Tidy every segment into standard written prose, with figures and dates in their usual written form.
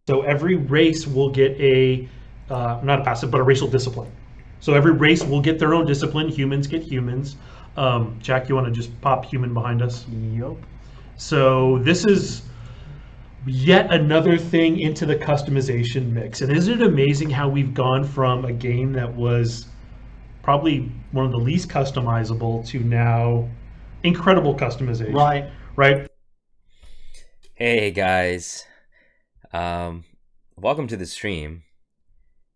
So every race will get not a passive, but a racial discipline. So every race will get their own discipline. Humans get humans. Jack, you want to just pop human behind us? Yup. So this is yet another thing into the customization mix. And isn't it amazing how we've gone from a game that was probably one of the least customizable to now incredible customization? Right. Right? Hey guys, welcome to the stream,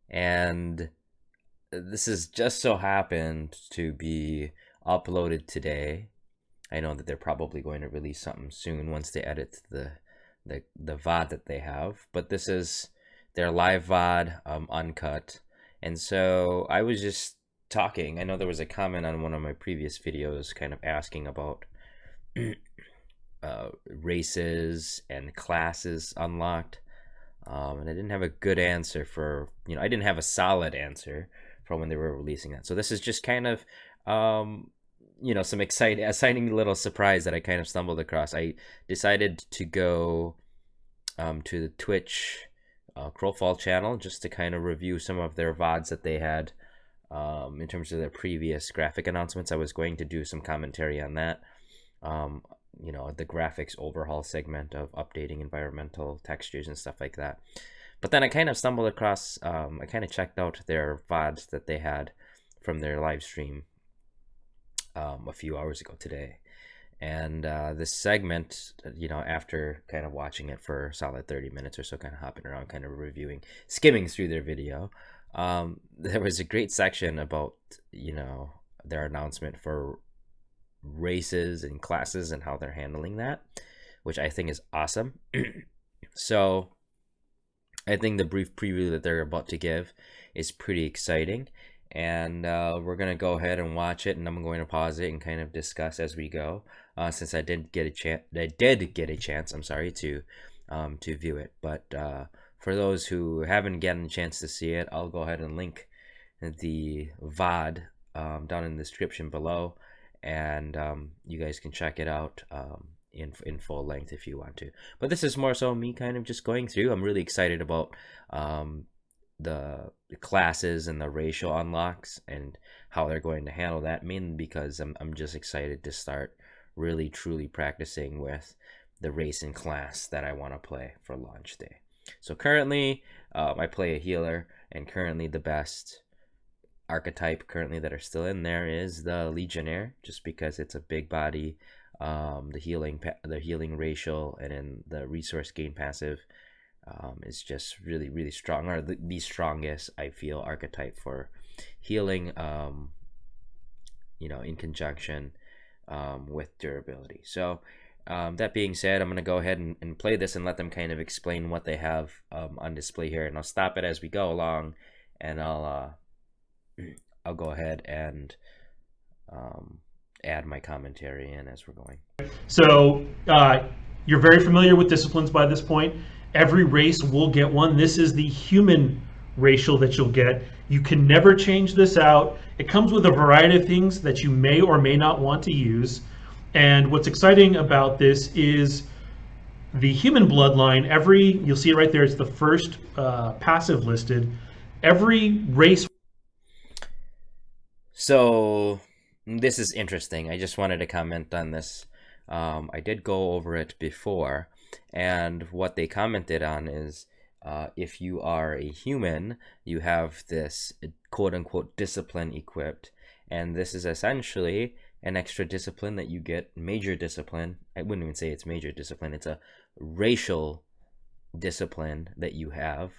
and this has just so happened to be uploaded today. I know that they're probably going to release something soon once they edit the VOD that they have, but this is their live VOD, uncut. And so I was just talking. I know there was a comment on one of my previous videos kind of asking about races and classes unlocked, and I didn't have a good answer for, I didn't have a solid answer for when they were releasing that. So this is just kind of some exciting little surprise that I kind of stumbled across. I decided to go to the Twitch Crowfall channel just to kind of review some of their VODs that they had in terms of their previous graphic announcements. I was going to do some commentary on that. The graphics overhaul segment of updating environmental textures and stuff like that. But then I kind of stumbled across, I kind of checked out their VODs that they had from their live stream a few hours ago today. And this segment, after kind of watching it for a solid 30 minutes or so, kind of hopping around, kind of skimming through their video, there was a great section about, their announcement for races and classes and how they're handling that, which I think is awesome. So I think the brief preview that they're about to give is pretty exciting, and we're gonna go ahead and watch it, and I'm going to pause it and kind of discuss as we go, since I did get a chance I'm sorry, to view it. But for those who haven't gotten a chance to see it, I'll go ahead and link the VOD down in the description below, and you guys can check it out in full length if you want to. But this is more so me kind of just going through. I'm really excited about the classes and the racial unlocks and how they're going to handle that, mainly because I'm just excited to start really truly practicing with the race and class that I want to play for launch day. So currently I play a healer, and currently the best archetype currently that are still in there is the Legionnaire, just because it's a big body, the healing racial, and then the resource gain passive is just really strong, or the strongest, I feel, archetype for healing, in conjunction with durability. So that being said, I'm going to go ahead and play this and let them kind of explain what they have on display here, and I'll stop it as we go along, and I'll go ahead and add my commentary in as we're going. So you're very familiar with disciplines by this point. Every race will get one. This is the human racial that you'll get. You can never change this out. It comes with a variety of things that you may or may not want to use. And what's exciting about this is the human bloodline. You'll see it right there, it's the first passive listed. Every race. So this is interesting. I just wanted to comment on this. I did go over it before, and what they commented on is if you are a human, you have this quote-unquote discipline equipped, and this is essentially an extra discipline that you get, major discipline. I wouldn't even say it's major discipline, it's a racial discipline that you have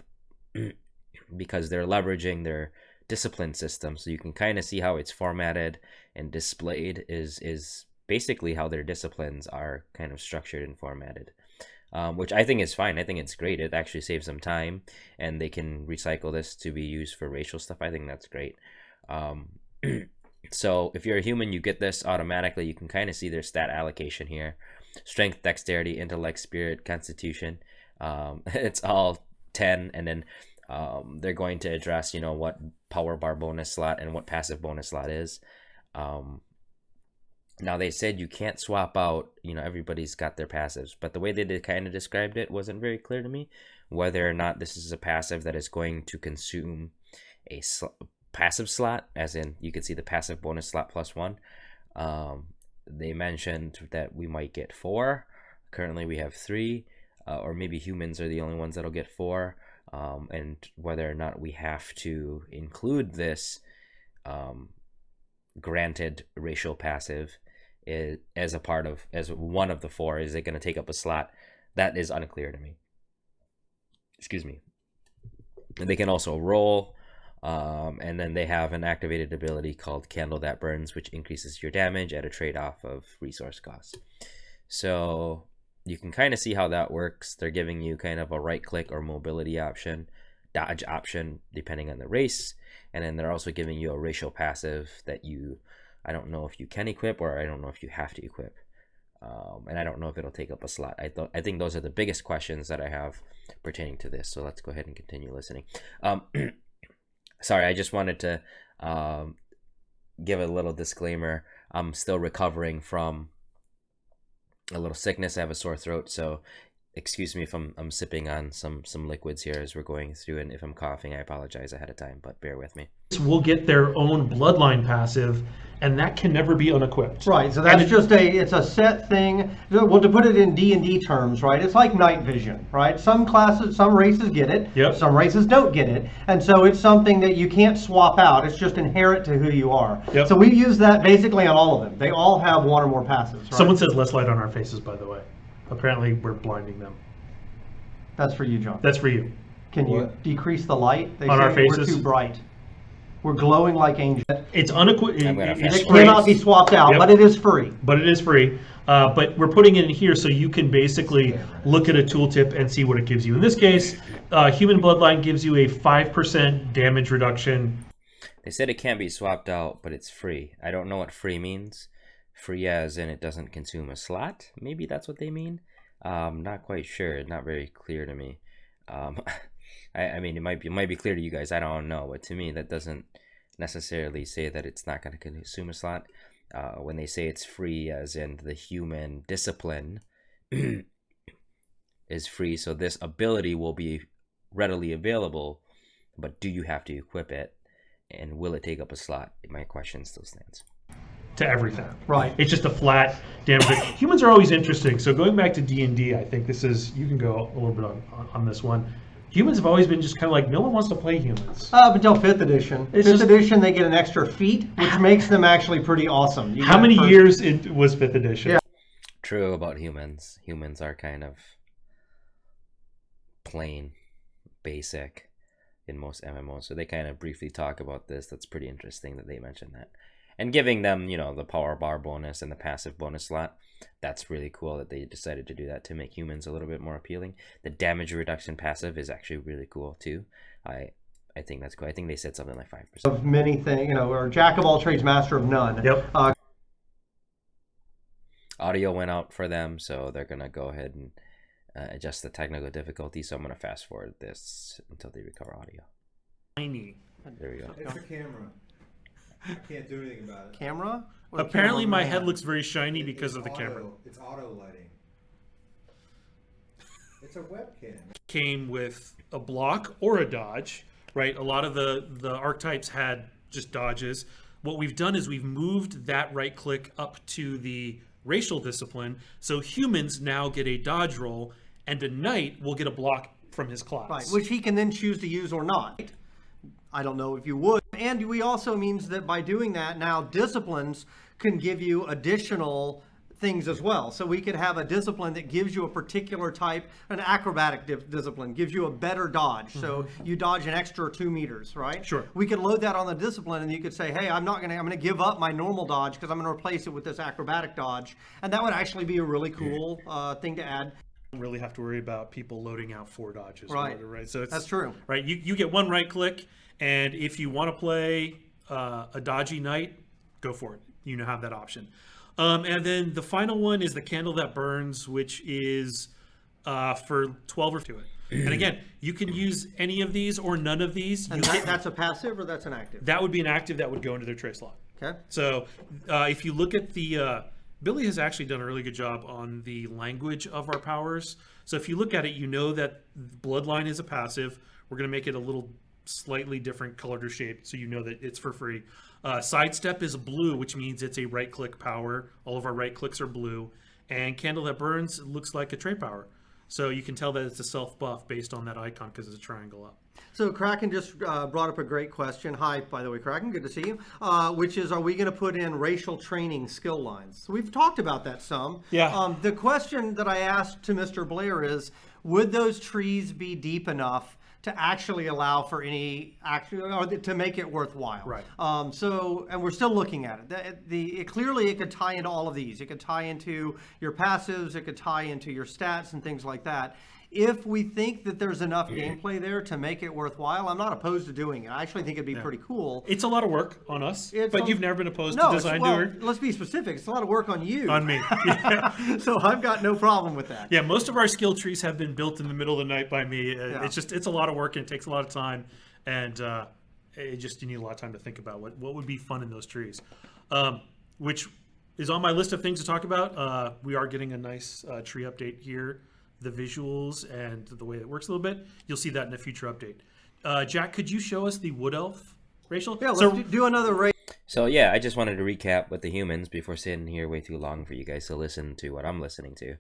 because they're leveraging their discipline system. So you can kind of see how it's formatted and displayed is basically how their disciplines are kind of structured and formatted, which I think is fine. I think it's great. It actually saves them time, and they can recycle this to be used for racial stuff. I think that's great. So if you're a human, you get this automatically. You can kind of see their stat allocation here: strength, dexterity, intellect, spirit, constitution. It's all 10, and then they're going to address what power bar bonus slot and what passive bonus slot is. Now they said you can't swap out, everybody's got their passives, but the way they kind of described it wasn't very clear to me whether or not this is a passive that is going to consume a passive slot, as in you could see the passive bonus slot +1. They mentioned that we might get 4. Currently we have 3, or maybe humans are the only ones that'll get 4, and whether or not we have to include this granted racial passive as one of the 4. Is it going to take up a slot? That is unclear to me. Excuse me. And they can also roll, and then they have an activated ability called Candle That Burns, which increases your damage at a trade-off of resource costs. So you can kind of see how that works. They're giving you kind of a right-click or mobility option, dodge option, depending on the race, and then they're also giving you a racial passive that I don't know if you can equip, or I don't know if you have to equip. And I don't know if it'll take up a slot. I think those are the biggest questions that I have pertaining to this. So let's go ahead and continue listening. Sorry, I just wanted to give a little disclaimer. I'm still recovering from a little sickness. I have a sore throat, so excuse me if I'm sipping on some liquids here as we're going through, and if I'm coughing, I apologize ahead of time, but bear with me. Will get their own bloodline passive, and that can never be unequipped. Right, so that's it's a set thing. Well, to put it in D&D terms, right, it's like night vision, right? Some races get it, yep. Some races don't get it, and so it's something that you can't swap out. It's just inherent to who you are. Yep. So we use that basically on all of them. They all have one or more passives, right? Someone says less light on our faces, by the way. Apparently we're blinding them. That's for you, John. That's for you. Can you decrease the light? They on say our faces? We're too bright. We're glowing like angels. It's unequipped. It cannot be swapped out, yep. But it is free. But it is free. But we're putting it in here so you can basically look at a tooltip and see what it gives you. In this case, Human Bloodline gives you a 5% damage reduction. They said it can't be swapped out, but it's free. I don't know what free means. Free as in it doesn't consume a slot. Maybe that's what they mean. Not quite sure. Not very clear to me. I mean, it might be clear to you guys. I don't know, but to me, that doesn't necessarily say that it's not going to consume a slot. When they say it's free, as in the human discipline is free, so this ability will be readily available. But do you have to equip it, and will it take up a slot? My question still stands. To everything. Right. It's just a flat damage. Humans are always interesting. So going back to D&D, I think this is, you can go a little bit on this one. Humans have always been just kind of like, no one wants to play humans. Up until 5th edition. 5th edition, they get an extra feat, which makes them actually pretty awesome. How many years it was 5th edition? Yeah. True about humans. Humans are kind of plain, basic in most MMOs. So they kind of briefly talk about this. That's pretty interesting that they mentioned that. And giving them, the power bar bonus and the passive bonus slot. That's really cool that they decided to do that to make humans a little bit more appealing. The damage reduction passive is actually really cool too. I think that's cool. I think they said something like 5%. Of many things, or jack of all trades, master of none. Yep. Audio went out for them, so they're going to go ahead and adjust the technical difficulty. So I'm going to fast forward this until they recover audio. Tiny. There we go. It's a camera. I can't do anything about it. Camera? Apparently my head looks very shiny because of the camera. It's auto lighting. It's a webcam. Came with a block or a dodge, right? A lot of the archetypes had just dodges. What we've done is we've moved that right click up to the racial discipline, so humans now get a dodge roll, and a knight will get a block from his class. Right, which he can then choose to use or not. I don't know if you would. And we also means that by doing that, now disciplines can give you additional things as well. So we could have a discipline that gives you a particular type, an acrobatic discipline, gives you a better dodge. So you dodge an extra 2 meters, right? Sure. We could load that on the discipline, and you could say, hey, I'm going to give up my normal dodge because I'm going to replace it with this acrobatic dodge. And that would actually be a really cool thing to add. Really have to worry about people loading out 4 dodges. Right. Whatever, right. So that's true. Right. You get one right click, and if you want to play a dodgy knight, go for it. You have that option. And then the final one is the Candle That Burns, which is for 12 or to it. And again, you can use any of these or none of these. And that's a passive or that's an active? That would be an active that would go into their tray slot. Okay. So if you look at the Billy has actually done a really good job on the language of our powers. So if you look at it, you know that Bloodline is a passive. We're going to make it a little slightly different color or shape, so you know that it's for free. Sidestep is blue, which means it's a right-click power. All of our right clicks are blue. And Candle That Burns looks like a trait power. So you can tell that it's a self-buff based on that icon because it's a triangle up. So Kraken just brought up a great question. Hi, by the way, Kraken, good to see you. Which is, are we going to put in racial training skill lines? So we've talked about that some. Yeah. The question that I asked to Mr. Blair is, would those trees be deep enough to actually allow for any action, or to make it worthwhile? Right. And we're still looking at it. Clearly, it could tie into all of these. It could tie into your passives. It could tie into your stats and things like that. If we think that there's enough gameplay there to make it worthwhile, I'm not opposed to doing it. I actually think it'd be pretty cool. It's a lot of work on us, but you've never been opposed to Design Doer? Let's be specific. It's a lot of work on you. On me. Yeah. So I've got no problem with that. Yeah, most of our skill trees have been built in the middle of the night by me. It's a lot of work and it takes a lot of time, and you need a lot of time to think about what would be fun in those trees, which is on my list of things to talk about. We are getting a nice tree update here. The visuals and the way it works a little bit. You'll see that in a future update. Jack, could you show us the Wood Elf racial? Yeah, let's do another race. So yeah, I just wanted to recap with the humans before sitting here way too long for you guys to listen to what I'm listening to.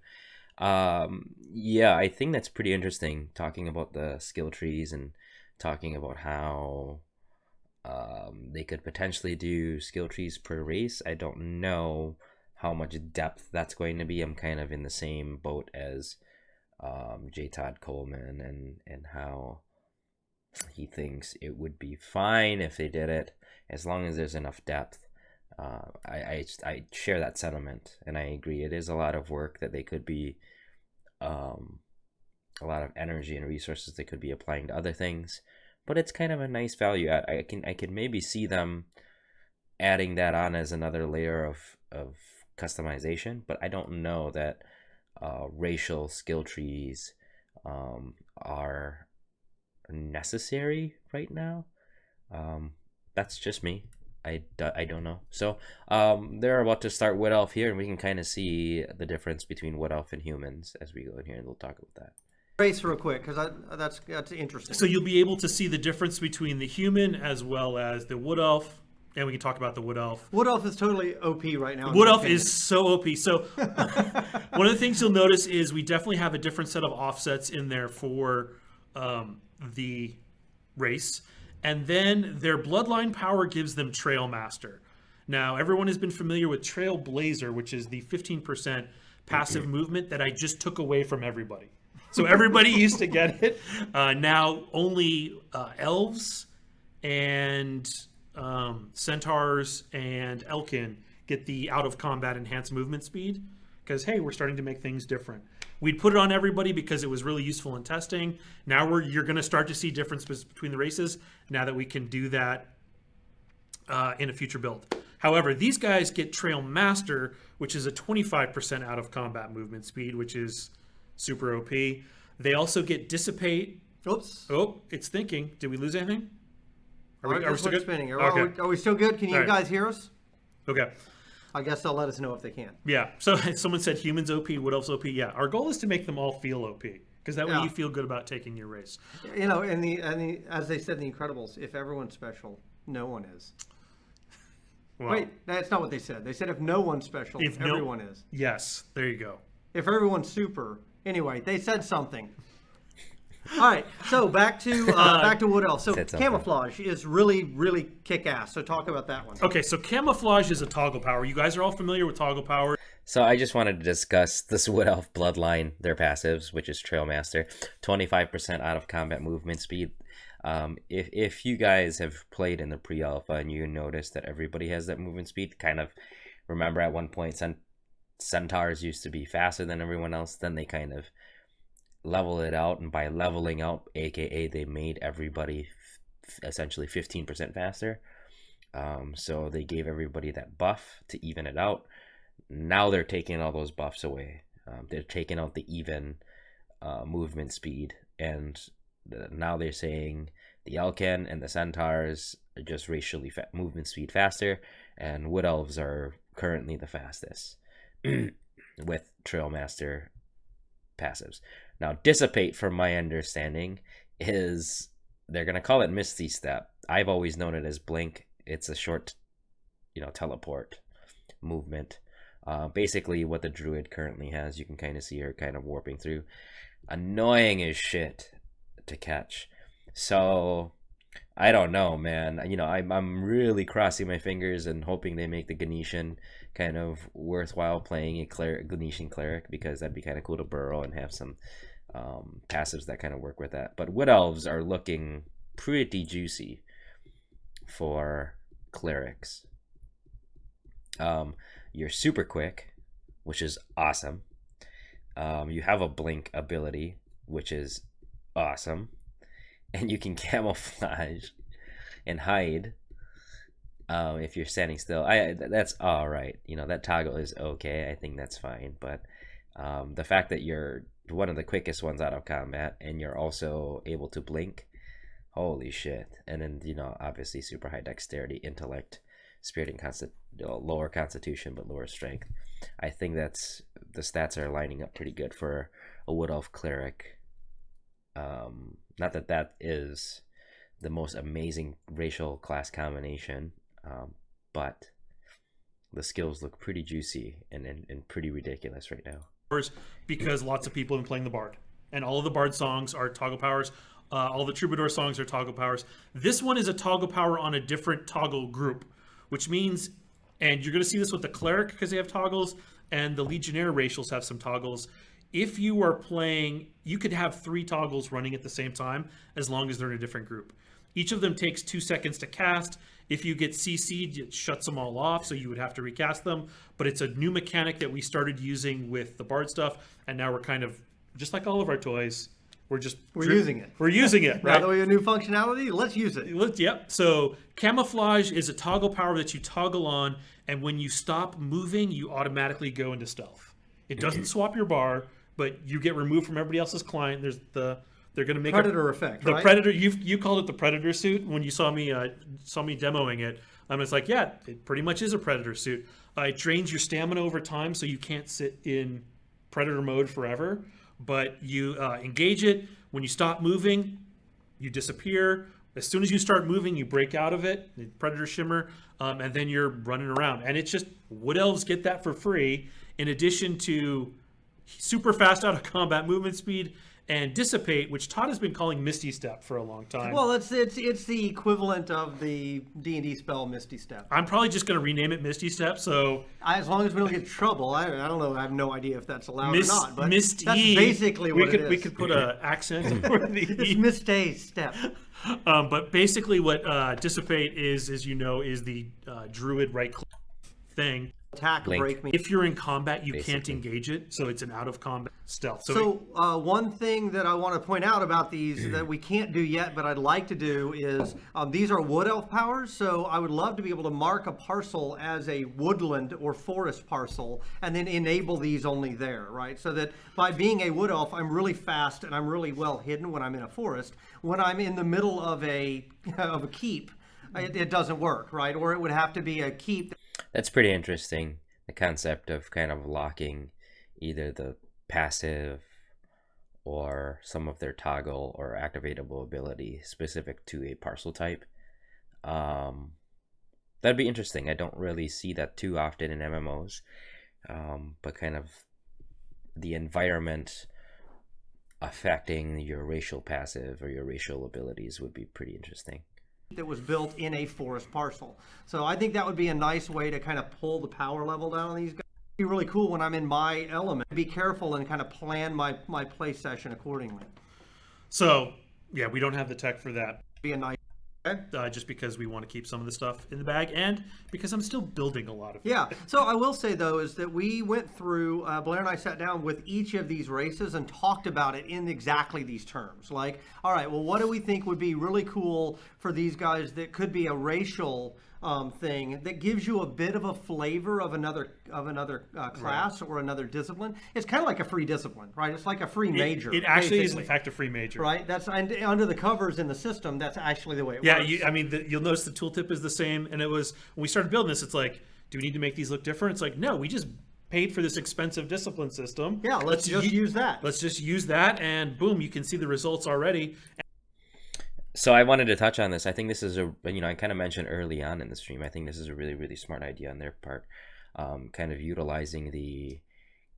Yeah, I think that's pretty interesting, talking about the skill trees and talking about how they could potentially do skill trees per race. I don't know how much depth that's going to be. I'm kind of in the same boat as J. Todd Coleman and how he thinks it would be fine if they did it as long as there's enough depth. I share that sentiment, and I agree it is a lot of work that they could be a lot of energy and resources they could be applying to other things, but it's kind of a nice value. I can maybe see them adding that on as another layer of customization, but I don't know that racial skill trees are necessary right now. That's just me. I don't know. So they're about to start Wood Elf here, and we can kind of see the difference between Wood Elf and humans as we go in here, and we'll talk about that. Race real quick, because that's interesting. So you'll be able to see the difference between the human as well as the Wood Elf. And we can talk about the Wood Elf. Wood Elf is totally OP right now. Wood Elf is so OP. So one of the things you'll notice is we definitely have a different set of offsets in there for the race. And then their bloodline power gives them Trail Master. Now, everyone has been familiar with Trailblazer, which is the 15% passive movement that I just took away from everybody. So everybody used to get it. Now only elves and centaurs and Elkin get the out of combat enhanced movement speed, because hey, we're starting to make things different. We'd put it on everybody because it was really useful in testing. Now you're going to start to see differences between the races now that we can do that in a future build. However, these guys get Trail Master, which is a 25% out of combat movement speed, which is super OP. They also get Dissipate. Oops. Oh, it's thinking. Did we lose anything? Are we still good? Spinning. Okay. Are we still good? Can you guys hear us? Okay. I guess they'll let us know if they can. Yeah. So someone said humans OP, Wood Elves OP. Yeah. Our goal is to make them all feel OP, because that way you feel good about taking your race. You know, and as they said in The Incredibles, if everyone's special, no one is. Well, wait, that's not what they said. They said if no one's special, everyone is. Yes. There you go. If everyone's super. Anyway, they said something. All right, so back to Wood Elf. So camouflage is really, really kick-ass. So talk about that one. Okay, so camouflage is a toggle power. You guys are all familiar with toggle power. So I just wanted to discuss this Wood Elf bloodline, their passives, which is Trailmaster, 25% out of combat movement speed. If you guys have played in the pre-alpha and you notice that everybody has that movement speed, kind of remember at one point centaurs used to be faster than everyone else, then they kind of level it out, and by leveling out, aka they made everybody essentially 15% faster. So they gave everybody that buff to even it out. Now they're taking all those buffs away. They're taking out the even movement speed, and now they're saying the Elken and the Centaurs are just racially movement speed faster, and Wood Elves are currently the fastest with Trailmaster passives. Now, Dissipate, from my understanding, is they're gonna call it Misty Step. I've always known it as Blink. It's a short, teleport movement. Basically, what the Druid currently has, you can kind of see her kind of warping through. Annoying as shit to catch. So I don't know, man. I'm really crossing my fingers and hoping they make the Ganesian kind of worthwhile playing a Ganesian cleric, because that'd be kind of cool to burrow and have some passives that kind of work with that. But Wood Elves are looking pretty juicy for clerics. You're super quick, which is awesome. You have a blink ability, which is awesome, and you can camouflage and hide if you're standing still. That's all right. That toggle is okay. I think that's fine. But the fact that you're one of the quickest ones out of combat and you're also able to blink, holy shit. And then obviously super high dexterity, intellect, spirit, and lower constitution but lower strength. I think that's the stats are lining up pretty good for a Wood Elf cleric. Not that is the most amazing racial class combination, but the skills look pretty juicy and pretty ridiculous right now. Because lots of people have been playing the Bard, and all of the Bard songs are toggle powers. All the Troubadour songs are toggle powers. This one is a toggle power on a different toggle group, which means, and you're going to see this with the Cleric because they have toggles, and the Legionnaire racials have some toggles. If you are playing, you could have 3 toggles running at the same time as long as they're in a different group. Each of them takes 2 seconds to cast. If you get CC'd, it shuts them all off, so you would have to recast them. But it's a new mechanic that we started using with the Bard stuff, and now we're kind of, just like all of our toys, we're using it. We're using it, right? Now that we have new functionality, let's use it. Yep. So camouflage is a toggle power that you toggle on, and when you stop moving, you automatically go into stealth. It doesn't swap your bar, but you get removed from everybody else's client. They're going to make Predator effect, the right? Predator. You called it the Predator suit when you saw me demoing it. It's like, yeah, it pretty much is a Predator suit. It drains your stamina over time, so you can't sit in Predator mode forever. But you engage it. When you stop moving, you disappear. As soon as you start moving, you break out of it, the Predator Shimmer, and then you're running around. And it's just, Wood Elves get that for free, in addition to super fast out of combat movement speed and Dissipate, which Todd has been calling Misty Step for a long time. Well, it's the equivalent of the D&D spell Misty Step. I'm probably just going to rename it Misty Step. So as long as we don't get trouble, I don't know. I have no idea if that's allowed or not. But Misty, that's basically what it is. We could put an accent over the It's Misty Step. But basically, what Dissipate is the Druid right click thing. Attack, Blink. break me. If you're in combat, you Basically. can't engage it, so it's an out of combat stealth. So one thing that I want to point out about these that we can't do yet, but I'd like to do is these are Wood Elf powers. So I would love to be able to mark a parcel as a woodland or forest parcel, and then enable these only there, right? So that by being a Wood Elf, I'm really fast and I'm really well hidden when I'm in a forest. When I'm in the middle of a keep, it doesn't work, right? Or it would have to be a keep. That's pretty interesting. The concept of kind of locking either the passive or some of their toggle or activatable ability specific to a parcel type. That'd be interesting. I don't really see that too often in MMOs, but kind of the environment affecting your racial passive or your racial abilities would be pretty interesting. That was built in a forest parcel. So I think that would be a nice way to kind of pull the power level down on these guys. It'd be really cool when I'm in my element. Be careful and kind of plan my play session accordingly. So yeah, we don't have the tech for that. Be a nice. Just because we want to keep some of the stuff in the bag, and because I'm still building a lot of it. Yeah. So I will say though is that we went through Blair and I sat down with each of these races and talked about it in exactly these terms. Like, all right, well, what do we think would be really cool for these guys that could be a racial thing that gives you a bit of a flavor of another class or another discipline. It's kind of like a free discipline, right? It's like a free major. It actually is, basically. in fact, a free major. Right, that's under the covers in the system. That's actually the way it Yeah, works. I mean, you'll notice the tooltip is the same. And it was when we started building this, it's like, do we need to make these look different? It's like, no, we just paid for this expensive discipline system. Yeah, let's just use that. Let's just use that, and boom, you can see the results already. So I wanted to touch on this. I think this is I kind of mentioned early on in the stream, I think this is a really, really smart idea on their part, kind of utilizing the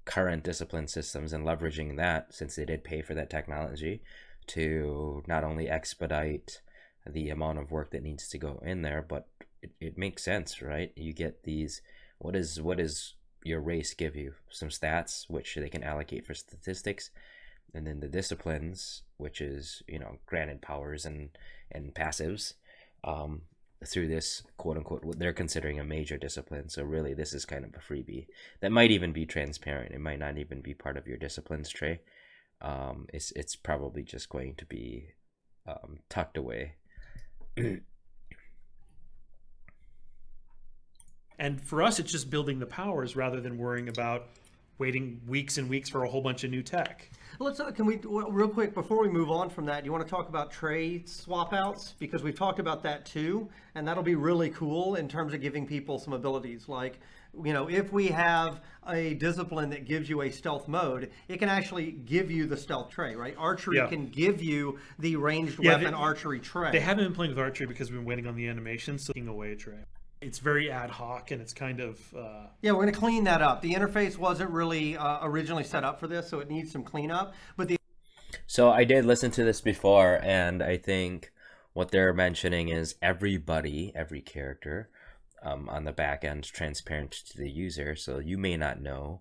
current discipline systems and leveraging that, since they did pay for that technology, to not only expedite the amount of work that needs to go in there, but it makes sense, right? You get these, what is your race give you? Some stats, which they can allocate for statistics, and then the disciplines, which is, granted powers and passives, through this quote unquote what they're considering a major discipline. So really this is kind of a freebie that might even be transparent. It might not even be part of your disciplines tray. It's probably just going to be tucked away. And for us, it's just building the powers rather than worrying about waiting weeks and weeks for a whole bunch of new tech. Can we real quick before we move on from that? You want to talk about tray swap outs, because we've talked about that too, and that'll be really cool in terms of giving people some abilities. Like, if we have a discipline that gives you a stealth mode, it can actually give you the stealth tray, right? Archery can give you the ranged weapon archery tray. They haven't been playing with archery because we've been waiting on the animation, so taking away a tray. It's very ad hoc, and it's kind of... Yeah, we're going to clean that up. The interface wasn't really originally set up for this, so it needs some cleanup. But So I did listen to this before, and I think what they're mentioning is every character on the back end is transparent to the user, so you may not know,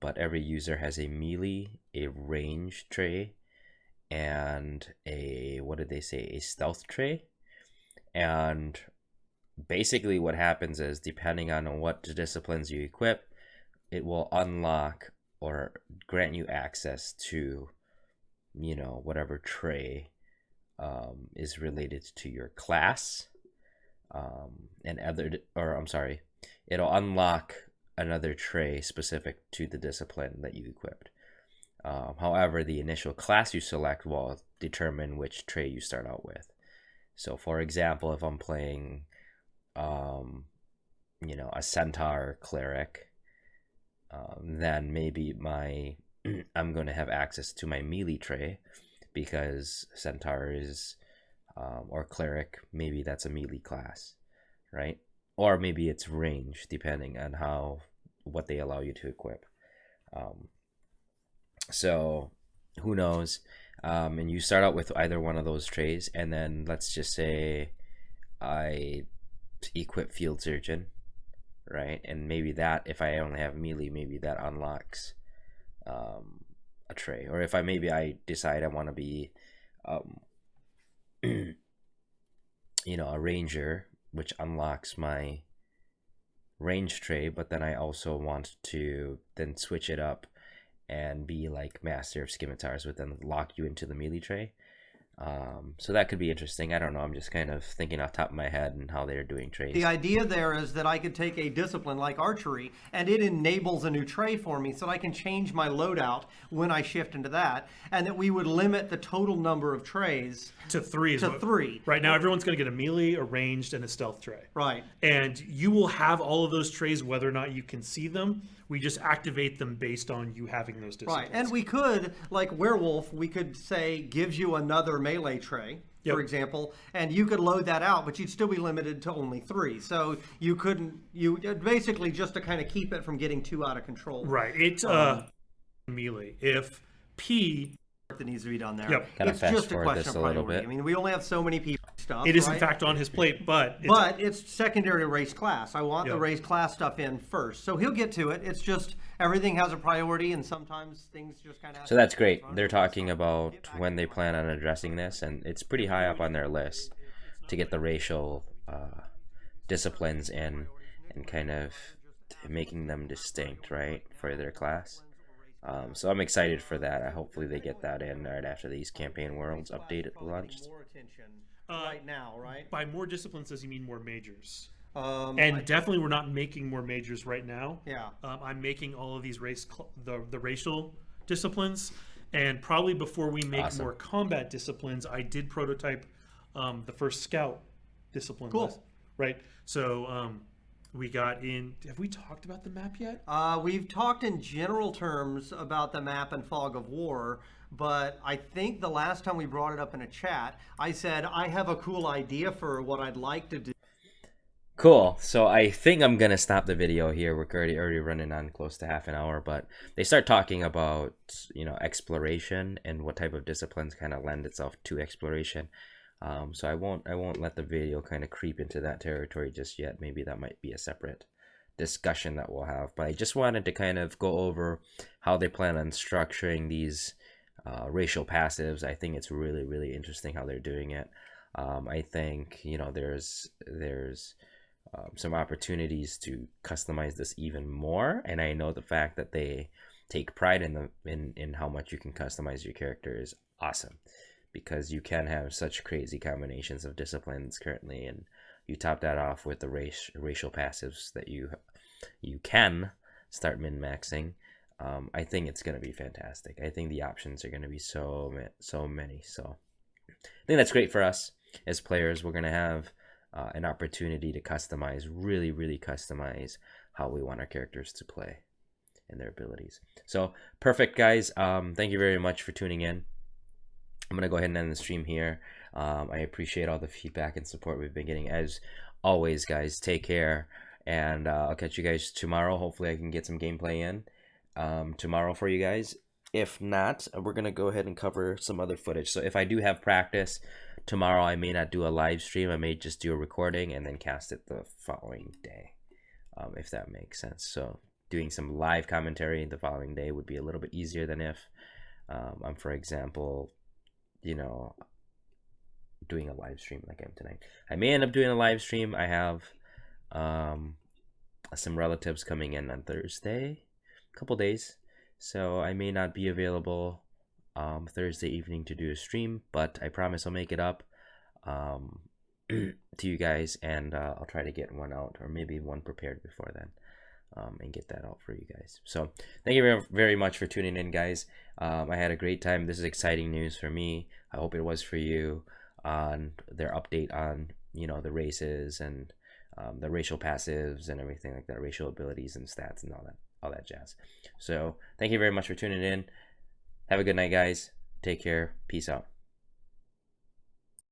but every user has a melee, a range tray, and a stealth tray. And basically what happens is, depending on what disciplines you equip, it will unlock or grant you access to whatever tray is related to your class, it'll unlock another tray specific to the discipline that you equipped. However, the initial class you select will determine which tray you start out with. So for example, if I'm playing a centaur cleric, then maybe I'm going to have access to my melee tray, because centaur is or cleric, maybe that's a melee class, right? Or maybe it's range, depending on what they allow you to equip. So who knows? And you start out with either one of those trays, and then let's just say I equip field surgeon, right? And maybe that, if I only have melee, maybe that unlocks a tray. Or if I decide I want to be a ranger, which unlocks my range tray, but then I also want to then switch it up and be like master of scimitars, would then lock you into the melee tray. So that could be interesting. I don't know. I'm just kind of thinking off the top of my head and how they're doing trays. The idea there is that I could take a discipline like archery, and it enables a new tray for me, so that I can change my loadout when I shift into that, and that we would limit the total number of trays to three. Three. Right now, everyone's going to get a melee, a ranged, and a stealth tray. Right. And you will have all of those trays whether or not you can see them. We just activate them based on you having those disciplines. Right. And we could, like werewolf, we could say gives you another melee tray, for example, and you could load that out, but you'd still be limited to only 3. So you couldn't, basically just to kind of keep it from getting too out of control. Right. It's melee. If P that needs to be done there. Yep. It's just a question of priority. I mean, we only have so many people stuff. It is in fact on his plate, but it's secondary to race class. I want the race class stuff in first. So he'll get to it. It's just everything has a priority, and sometimes things just kind of... So that's great. They're talking about when they plan on addressing this, and it's pretty high up on their list to get the racial disciplines in and kind of making them distinct, right, for their class. So I'm excited for that. Hopefully they get that in right after these campaign worlds update at the launch. right now, right? By more disciplines, does he mean more majors? I- Definitely, we're not making more majors right now. Yeah. I'm making all of these the racial disciplines, and probably before we make Awesome. more combat disciplines, I did prototype the first scout discipline Cool. list, right? So we got in. Have we talked about the map yet? We've talked in general terms about the map and Fog of War, but I think the last time we brought it up in a chat, I said I have a cool idea for what I'd like to do. Cool. So I think I'm gonna stop the video here. We're already running on close to half an hour, but they start talking about, you know, exploration and what type of disciplines kind of lend itself to exploration. So I won't let the video kind of creep into that territory just yet. Maybe that might be a separate discussion that we'll have. But I just wanted to kind of go over how they plan on structuring these racial passives. I think it's really interesting how they're doing it. I think, you know, there's some opportunities to customize this even more, and I know the fact that they take pride in how much you can customize your character is awesome, because you can have such crazy combinations of disciplines currently, and you top that off with the racial passives that you can start min-maxing. I think it's going to be fantastic. I think the options are going to be so many. So I think that's great for us as players. We're going to have an opportunity to customize, really customize how we want our characters to play and their abilities. So perfect, guys. Thank you very much for tuning in. I'm gonna go ahead and end the stream here. I appreciate all the feedback and support we've been getting. As always, guys, take care, and I'll catch you guys tomorrow. Hopefully I can get some gameplay in tomorrow for you guys. If not, we're gonna go ahead and cover some other footage. So if I do have practice tomorrow, I may not do a live stream. I may just do a recording and then cast it the following day, if that makes sense. So doing some live commentary the following day would be a little bit easier than if I'm, for example, you know, doing a live stream like I am tonight. I may end up doing a live stream. I have some relatives coming in on Thursday, a couple days, so I may not be available Thursday evening to do a stream, but I promise I'll make it up to you guys, and I'll try to get one out, or maybe one prepared before then, and get that out for you guys. So thank you very much for tuning in, guys. I had a great time. This is exciting news for me. I hope it was for you, on their update on, you know, the races and the racial passives and everything like that, racial abilities and stats and all that jazz. So thank you very much for tuning in. Have a good night, guys. Take care. Peace out.